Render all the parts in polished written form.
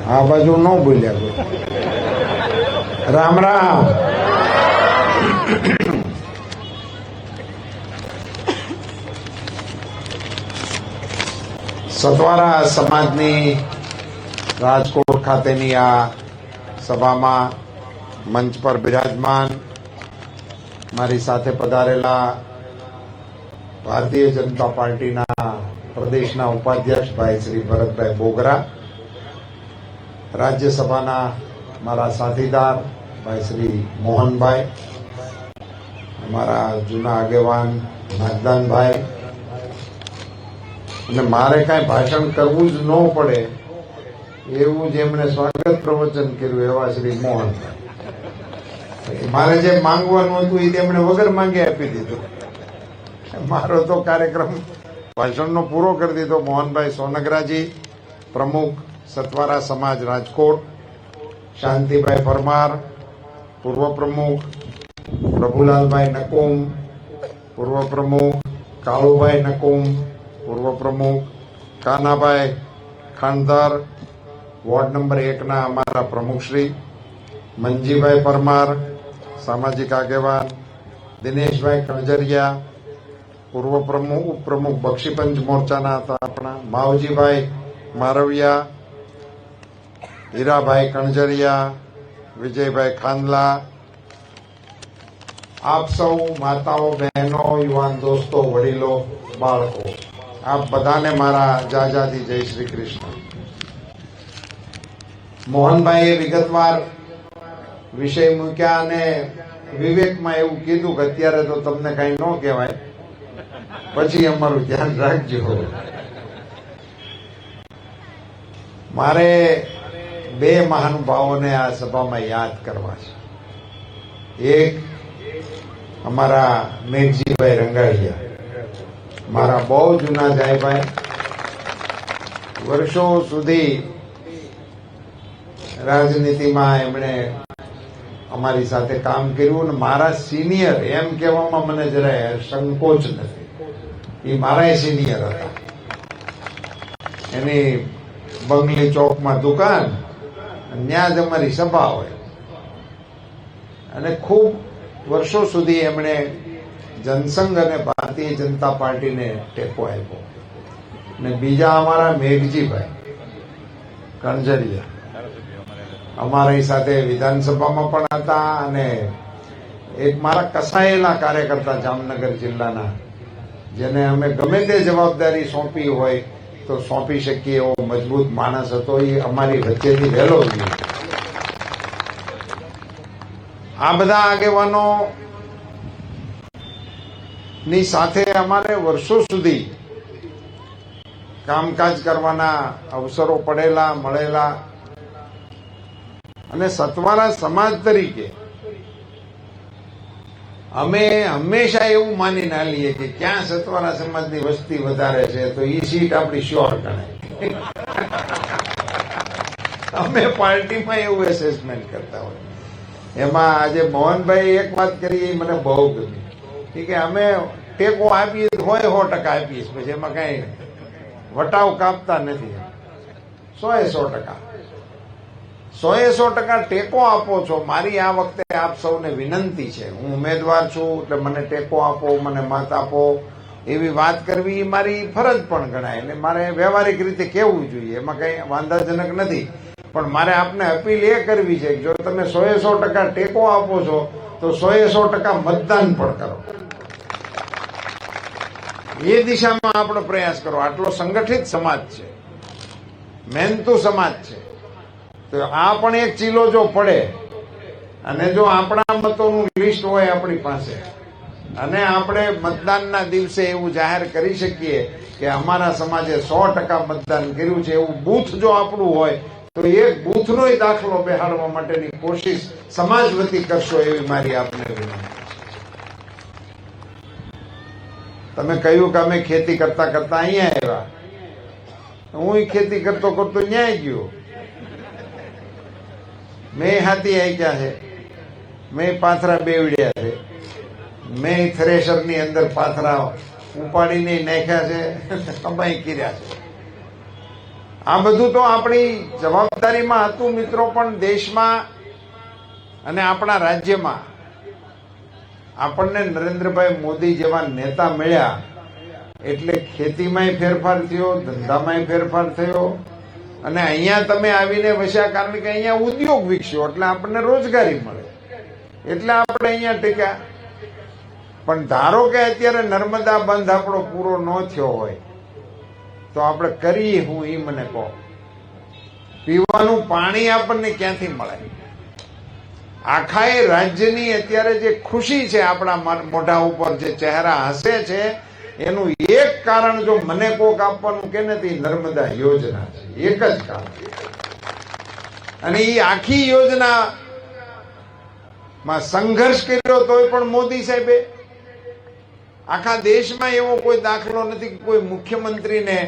આ બાજુ ન બોલ્યા કોઈ. રામ રામ. સતવારા સમાજની રાજકોટ ખાતેની આ સભામાં મંચ પર બિરાજમાન મારી સાથે પધારેલા ભારતીય જનતા પાર્ટીના પ્રદેશના ઉપાધ્યક્ષ ભાઈ શ્રી ભરતભાઈ બોગરા, રાજ્યસભાના મારા સાથીદાર ભાઈ શ્રી મોહનભાઈ, અમારા જૂના આગેવાન નાગદાનભાઈ, અને મારે કાંઈ ભાષણ કરવું જ ન પડે એવું જેમણે સ્વાગત પ્રવચન કર્યું એવા શ્રી મોહનભાઈ. મારે જે માંગવાનું હતું એ તેમણે વગર માંગે આપી દીધું. મારો તો કાર્યક્રમ ભાષણનો પૂરો કરી દીધો. મોહનભાઈ સોનગરાજી, પ્રમુખ સતવારા સમાજ રાજકોટ, શાંતિભાઈ પરમાર, પૂર્વ પ્રમુખ, પ્રભુલાલભાઈ નકુમ, પૂર્વ પ્રમુખ, કાળુભાઈ નકુમ, પૂર્વ પ્રમુખ, કાનાભાઈ ખાનદાર, વોર્ડ નંબર 1 ના અમારા પ્રમુખશ્રી, મંજીભાઈ પરમાર, સામાજિક આગેવાન, દિનેશભાઈ કણજરિયા, પૂર્વ પ્રમુખ ઉપપ્રમુખ બક્ષીપંચ મોરચાના હતા આપણા, માવજીભાઈ મારવિયા, હીરાભાઈ કણજરિયા, વિજયભાઈ ખાંદલા, આપ સૌ માતાઓ, બહેનો, યુવાન દોસ્તો, વડીલો, બાળકો, આપ બધાને મારા જાજાથી જય શ્રી કૃષ્ણ. મોહનભાઈએ વિગતવાર વિષય મૂક્યા અને વિવેકમાં એવું કીધું કે અત્યારે તો તમને કઈ ન કહેવાય, પછી અમારું ધ્યાન રાખજો. મારે બે મહાનુભાવોને આ સભામાં યાદ કરવા છે. એક અમારા મેઘજીભાઈ રંગાડિયા, મારા બહુ જૂના જાયભાઈ, વર્ષો સુધી રાજનીતિમાં એમણે અમારી સાથે કામ કર્યું અને મારા સિનિયર એમ કહેવામાં મને જરાય સંકોચ નથી. એ મારા સિનિયર હતા. એની બંગલી ચોકમાં દુકાન, ત્યાં જ અમારી સભા હોય, અને ખૂબ વર્ષો સુધી એમણે જનસંઘ અને ભારતીય જનતા પાર્ટીને ટેકો આપ્યો. અને બીજા અમારા મેઘજીભાઈ કણજરિયા અમારી સાથે વિધાનસભામાં પણ હતા, અને એક મારા કસાયેલા કાર્યકર્તા જામનગર જિલ્લાના, જેને અમે ગમે તે જવાબદારી સોંપી હોય તો સોંપી શકીએ એવો મજબૂત માણસ હતો. એ અમારી વચ્ચેથી વહેલો ગયો. આ બધા આગેવાનો ની સાથે અમારે વર્ષો સુધી કામકાજ કરવાના અવસરો પડેલા, મળેલા, અને સતવારા સમાજ તરીકે અમે હંમેશા એવું માનીને હાલીએ કે ક્યાં સતવારા સમાજની વસ્તી વધારે છે તો એ સીટ આપણી શ્યોર ગણાય. અમે પાર્ટીમાં એવું એસેસમેન્ટ કરતા હોય. એમાં આજે મોહનભાઈ એક વાત કરી, મને બહુ ગમી કે અમે ટેકો આપીએ હોય 100% આપીએ, પછી એમાં કઈ વટાવ કાપતા નથી. 100% ટેકો આપો છો. મારી આ વખતે આપ સૌને વિનંતી છે, હું ઉમેદવાર છું એટલે મને ટેકો આપો, મને મત આપો, એવી વાત કરવી મારી ફરજ પણ ગણાય, અને મારે વ્યવહારિક રીતે કહેવું જોઈએ, એમાં કઈ વાંધાજનક નથી. પણ મારે આપને અપીલ એ કરવી છે કે જો તમે 100% ટેકો આપો છો તો 100% મતદાન પણ કરો. એ દિશામાં આપણો પ્રયાસ કરો. આટલો સંગઠિત સમાજ છે, મહેનતુ સમાજ છે, તો આ પણ એક ચીલો જો પડે, અને જો આપણા મતોનું લિસ્ટ હોય આપણી પાસે, અને આપણે મતદાનના દિવસે એવું જાહેર કરી શકીએ કે અમારા સમાજે 100% મતદાન કર્યું છે, એવું બૂથ જો આપણું હોય તો એક બૂથનો દાખલો બેહાડવા માટેની કોશિશ સમાજ વતી કરશો એવી મારી આપને વિનંતી. તમે કહ્યું કે અમે ખેતી કરતા કરતા અહીંયા આવ્યા. હું ખેતી કરતો કરતો ન્યાય ગયો. મેં હાથી આક્યા છે, મેં પાથરા બેવડ્યા છે, મેં થ્રેશરની અંદર પાથરા ઉપાડીને નાખ્યા છે, કમાઈ કર્યા છે. આ બધું તો આપણી જવાબદારીમાં હતું મિત્રો, પણ દેશમાં અને આપણા રાજ્યમાં આપણને નરેન્દ્રભાઈ મોદી જેવા નેતા મળ્યા એટલે ખેતીમાંય ફેરફાર થયો, ધંધામાંય ફેરફાર થયો, અને અહીંયા તમે આવીને વસ્યા કારણ કે અહીંયા ઉદ્યોગ વિકસ્યો એટલે આપણને રોજગારી મળે એટલે આપણે અહીંયા ટેક્યા. પણ ધારો કે અત્યારે નર્મદા બંધ આપણો પૂરો ન થયો હોય તો આપણે કરીએ હું એ મને કહો. પીવાનું પાણી આપણને ક્યાંથી મળે? આખા એ રાજ્યની અત્યારે જે ખુશી છે આપણા મોઢા ઉપર, જે ચહેરા હસે છે, એનું એક કારણ જો મને કોક આપવાનું કે નથી, નર્મદા યોજના છે. એક જ કારણ. અને એ આખી યોજના માં સંઘર્ષ કર્યો તોય પણ મોદી સાહેબે આખા દેશમાં એવો કોઈ દાખલો નથી કે કોઈ મુખ્યમંત્રીને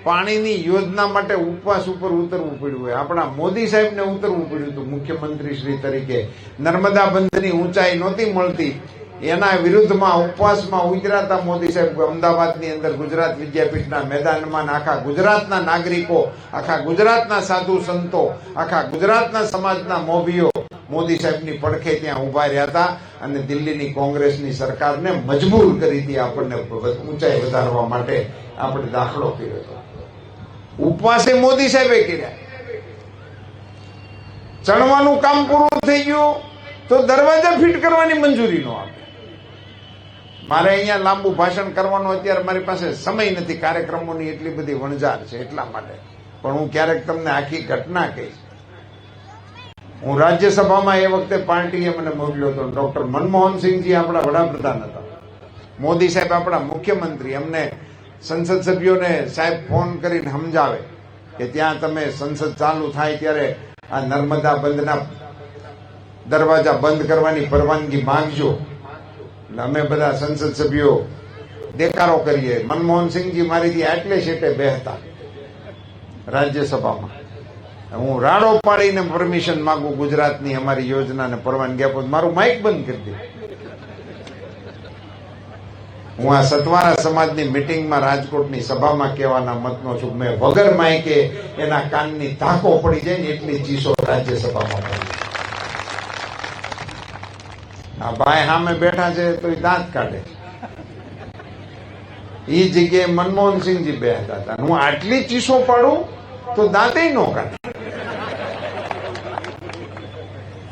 પાણીની યોજના માટે ઉપવાસ ઉપર ઉતરવું પડ્યું હોય. આપણા મોદી સાહેબને ઉતરવું પડ્યું હતું મુખ્યમંત્રી શ્રી તરીકે. નર્મદા બંધની ઊંચાઈ નહોતી મળતી, એના વિરુદ્ધમાં ઉપવાસમાં ઉતરાતા મોદી સાહેબ અમદાવાદની અંદર ગુજરાત વિદ્યાપીઠના મેદાનમાં આખા ગુજરાતના નાગરિકો, આખા ગુજરાતના સાધુ સંતો, આખા ગુજરાતના સમાજના મોભીઓ મોદી સાહેબની પડખે ત્યાં ઉભા રહ્યા હતા અને દિલ્હીની કોંગ્રેસની સરકારને મજબૂર કરી હતી આપણને ઊંચાઈ વધારવા માટે. આપણે દાખલો કર્યો હતો. ઉપવાસે મોદી સાહેબે કર્યા. ચણવાનું કામ પૂરું થઈ ગયું તો દરવાજા ફિટ કરવાની મંજૂરી ન આપે. મારે અહીંયા લાંબુ ભાષણ કરવાનો અત્યારે મારી પાસે સમય નથી, કાર્યક્રમોની એટલી બધી વણઝાર છે એટલા માટે. પણ હું ક્યારેક તમને આખી ઘટના કહીશ. હું રાજ્યસભામાં એ વખતે પાર્ટીએ મને મોકલ્યો હતો. ડોક્ટર મનમોહનસિંહજી આપણા વડાપ્રધાન હતા, મોદી સાહેબ આપણા મુખ્યમંત્રી. અમને સંસદ સભ્યોને સાહેબ ફોન કરીને સમજાવે કે ત્યાં તમે સંસદ ચાલુ થાય ત્યારે આ નર્મદા બંધના દરવાજા બંધ કરવાની પરવાનગી માંગજો. એટલે અમે બધા સંસદ સભ્યો દેકારો કરીએ. મનમોહનસિંહજી મારીથી આટલે શેટે બેહતા રાજ્યસભામાં. હું રાડો પાડીને પરમિશન માંગુ ગુજરાતની અમારી યોજનાને પરવાનગી આપો, મારું માઇક બંધ કરી દે. હું આ સતવારા સમાજની મિટિંગમાં રાજકોટની સભામાં કહેવાના મતનો છું. મેં વગર માઇકે એના કાનની ધાકો પડી જાય ને એટલી ચીસો રાજ્યસભામાં પડી. આ ભાઈ સામે બેઠા છે તો એ દાંત કાઢે. એ જગ્યાએ મનમોહનસિંહજી બેઠા હતા. હું આટલી ચીસો પાડું તો દાંતે ન કાઢે.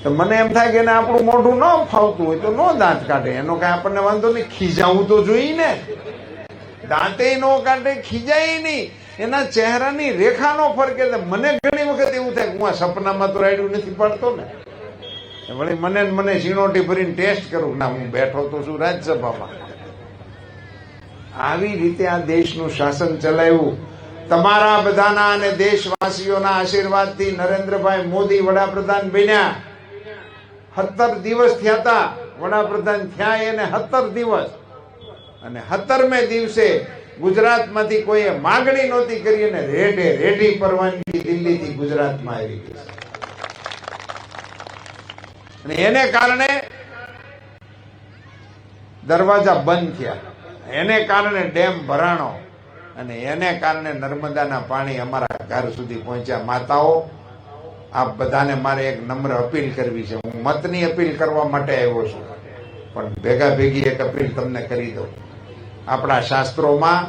તો મને એમ થાય કે એને આપણું મોઢું ન ફાવતું હોય તો ન દાંત કાઢે, એનો કઈ આપણને વાંધો નહીં. ખીજાવું તો જોઈએ ને. દાંતે ન કાઢે, ખીજાય નહીં, એના ચહેરાની રેખા નો ફરક. એટલે મને ઘણી વખત એવું થાય કે હું આ સપનામાં તો રાયડું નથી પાડતો ને. વળી મને સીણોટી ભરીને ટેસ્ટ કરું ના હું બેઠો તો છું રાજ્યસભામાં. આવી રીતે આ દેશનું શાસન ચલાવ્યું. તમારા બધાના અને દેશવાસીઓના આશીર્વાદથી નરેન્દ્રભાઈ મોદી વડાપ્રધાન બન્યા. 17 દિવસ થયા હતા વડાપ્રધાન થયા એને 17 દિવસ. અને 17મે દિવસે ગુજરાતમાંથી કોઈએ માગણી નહોતી કરી અને રેઢી પરવાનગી દિલ્હીથી ગુજરાતમાં આવી ગઈ. અને એને કારણે દરવાજા બંધ થયા, એને કારણે ડેમ ભરાણો અને એને કારણે નર્મદાના પાણી અમારા ઘર સુધી પહોંચ્યા. માતાઓ, આપ બધાને મારે એક નમ્ર અપીલ કરવી છે. હું મતની અપીલ કરવા માટે આવ્યો છું, પણ ભેગા ભેગી એક અપીલ તમને કરી દઉં. આપણા શાસ્ત્રોમાં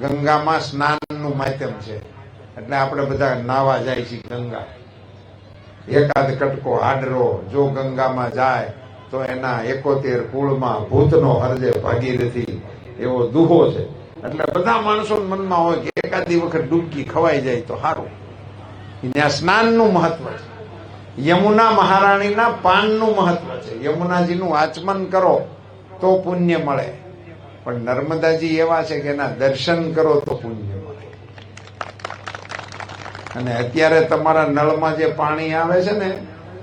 ગંગામાં સ્નાનનું માધ્યમ છે, એટલે આપણે બધા નાવા જાય છે ગંગા. એકાદ કટકો હાડરો જો ગંગામાં જાય તો એના 71 કુળમાં ભૂતનો હરજે ભાગીરથી એવો દુહો છે. એટલે બધા માણસો મનમાં હોય કે એકાદી વખત ડૂબકી ખવાઈ જાય તો સારું. ત્યાં સ્નાનનું મહત્વ છે. યમુના મહારાણીના પાનનું મહત્વ છે. યમુનાજીનું આચમન કરો તો પુણ્ય મળે, પણ નર્મદાજી એવા છે કે એના દર્શન કરો તો પુણ્ય મળે. અને અત્યારે તમારા નળમાં જે પાણી આવે છે ને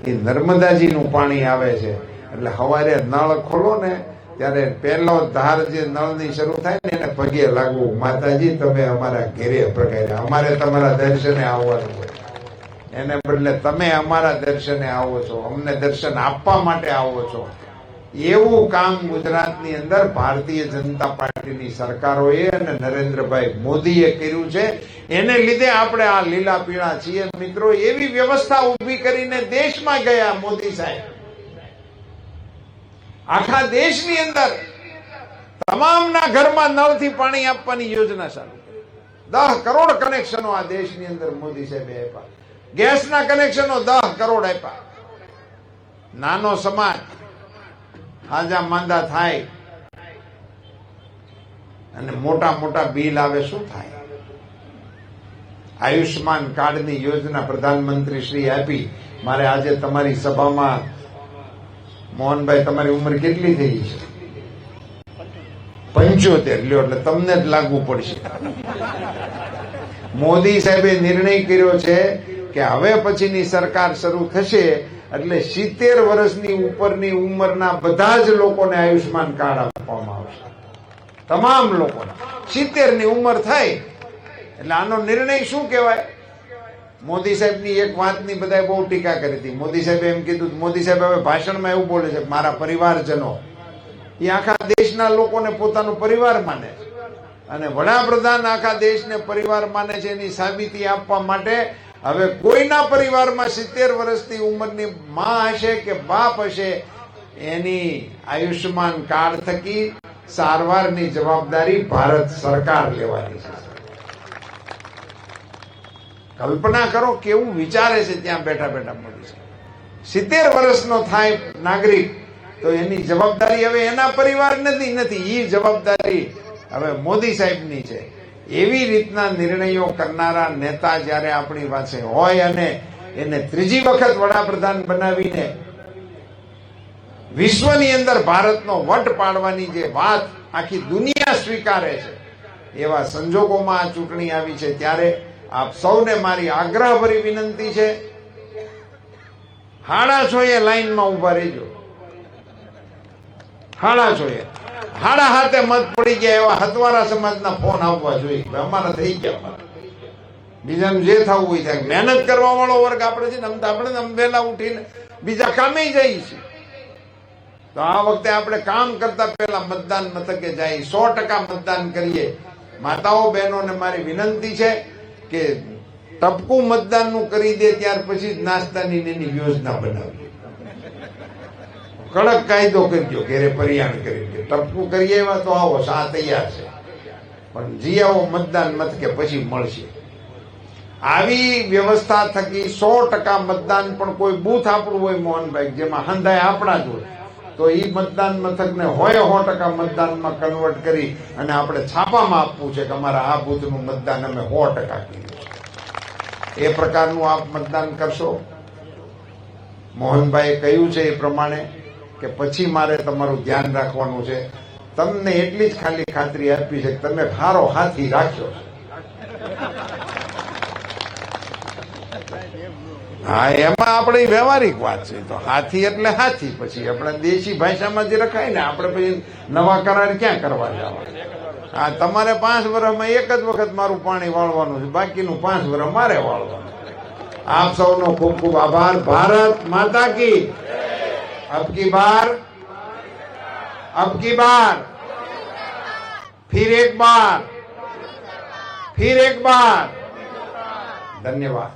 એ નર્મદાજીનું પાણી આવે છે. એટલે સવારે નળ ખોલો ને ત્યારે પહેલો ધાર જે નળની શરૂ થાય ને એને પગે લાગવું, માતાજી તમે અમારા ઘેરે પ્રગટ્યા, અમારે તમારા દર્શને આવવાનું હોય. એને બદલે તમે અમારા દર્શને આવો છો, અમને દર્શન આપવા માટે આવો છો. એવું કામ ગુજરાતની અંદર ભારતીય જનતા પાર્ટીની સરકારોએ અને નરેન્દ્રભાઈ મોદીએ કર્યું છે. એને લીધે આપણે આ લીલા પીળા છીએ. મિત્રો, એવી વ્યવસ્થા ઊભી કરીને દેશમાં ગયા મોદી સાહેબ. આખા દેશની અંદર તમામના ઘરમાં નળથી પાણી આપવાની યોજના ચાલુ કરી. 10 કરોડ કનેક્શનો આ દેશની અંદર મોદી સાહેબે આપ્યા. ગેસના કનેક્શનો 10 કરોડ આપ્યા. નાનો સમાજ હાજા માંદા થાય અને મોટા મોટા બિલ આવે, શું થાય? આયુષ્માન કાર્ડની યોજના પ્રધાનમંત્રી શ્રી આપી. મારે આજે તમારી સભામાં, મોહનભાઈ, તમારી ઉંમર કેટલી થઈ છે? 75. લ્યો, એટલે તમને જ લાગુ પડશે. મોદી સાહેબે નિર્ણય કર્યો છે કે હવે પછીની સરકાર શરૂ થશે એટલે 70 વર્ષની ઉપરની ઉંમરના બધા જ લોકોને આયુષ્માન કાર્ડ આપવામાં આવશે. તમામ લોકોને 70 ની ઉંમર થાય એટલે આનો નિર્ણય શું કહેવાય? મોદી સાહેબની એક વાતની બધાએ બહુ ટીકા કરી હતી. મોદી સાહેબે એમ કીધું, મોદી સાહેબ હવે ભાષણમાં એવું બોલે છે, મારા પરિવારજનો. એ આખા દેશના લોકોને પોતાનો પરિવાર માને છે અને વડાપ્રધાન આખા દેશને પરિવાર માને છે. એની સાબિતી આપવા માટે હવે કોઈના પરિવારમાં 70 વર્ષની ઉંમરની માં હશે કે બાપ હશે, એની આયુષ્માન કાર્ડ થકી સારવારની જવાબદારી ભારત સરકાર લેવાની છે. કલ્પના કરો કેવું વિચારે છે ત્યાં બેઠા બેઠા મોદી સાહેબ. 70 વર્ષનો થાય નાગરિક તો એની જવાબદારી હવે એના પરિવાર નથી, એ જવાબદારી હવે મોદી સાહેબની છે. એવી રીતના નિર્ણયો કરનારા નેતા જ્યારે આપણી પાસે હોય અને એને ત્રીજી વખત વડાપ્રધાન બનાવીને વિશ્વની અંદર ભારતનો વટ પાડવાની જે વાત આખી દુનિયા સ્વીકારે છે, એવા સંજોગોમાં આ ચૂંટણી આવી છે. ત્યારે આપ સૌને મારી આગ્રહભરી વિનંતી છે, 6:30 લાઈનમાં ઉભા રહેજો. 6:30 7:30 મત પડી ગયા એવા હતવારા સમાજના ફોન આવવા જોઈએ. અમારા થઈ ગયા. બીજાનું જે થવું હોય થાય. મહેનત કરવા વાળો વર્ગ આપણે છે ને, આપણે વહેલા ઉઠીને બીજા કામે જઈએ છીએ. તો આ વખતે આપણે કામ કરતા પહેલા મતદાન મથકે જઈ 100% મતદાન કરીએ. માતાઓ બહેનોને મારી વિનંતી છે કે ટપકું મતદાનનું કરી દે, ત્યાર પછી જ નાસ્તાની એની યોજના બનાવીએ. કડક કાયદો કરજો, ઘેરે પરિયાણ કરી દો. ટપકું કરીએ એવા તો આવો, શા તૈયાર છે, પણ જી આવો મતદાન મથકે પછી મળશે. આવી વ્યવસ્થા થકી 100% મતદાન. પણ કોઈ બૂથ આપણું હોય મોહનભાઈ, જેમાં હંધાય આપણા જ હોય, તો એ મતદાન મથકને હોય 100% મતદાનમાં કન્વર્ટ કરી અને આપણે છાપામાં આપવું છે કે અમારા આ બૂથનું મતદાન અમે 100% કર્યું. એ પ્રકારનું આપ મતદાન કરશો. મોહનભાઈએ કહ્યું છે એ પ્રમાણે કે પછી મારે તમારું ધ્યાન રાખવાનું છે. તમને એટલી જ ખાલી ખાતરી આપી છે કે તમે હારો હાથી રાખ્યો. હા, એમાં આપણે વ્યવહારિક વાત છે. તો હાથી એટલે હાથી. પછી આપણે દેશી ભાષામાં જે રખાય ને, આપણે પછી નવા કરાર ક્યાં કરવા જવા? હા, તમારે 5 વર્ષમાં એક જ વખત મારું પાણી વાળવાનું છે, બાકીનું 5 વર્ષ મારે વાળવાનું. આપ સૌનો ખૂબ ખૂબ આભાર. ભારત માતા કી. अब की बार फिर एक बार धन्यवाद.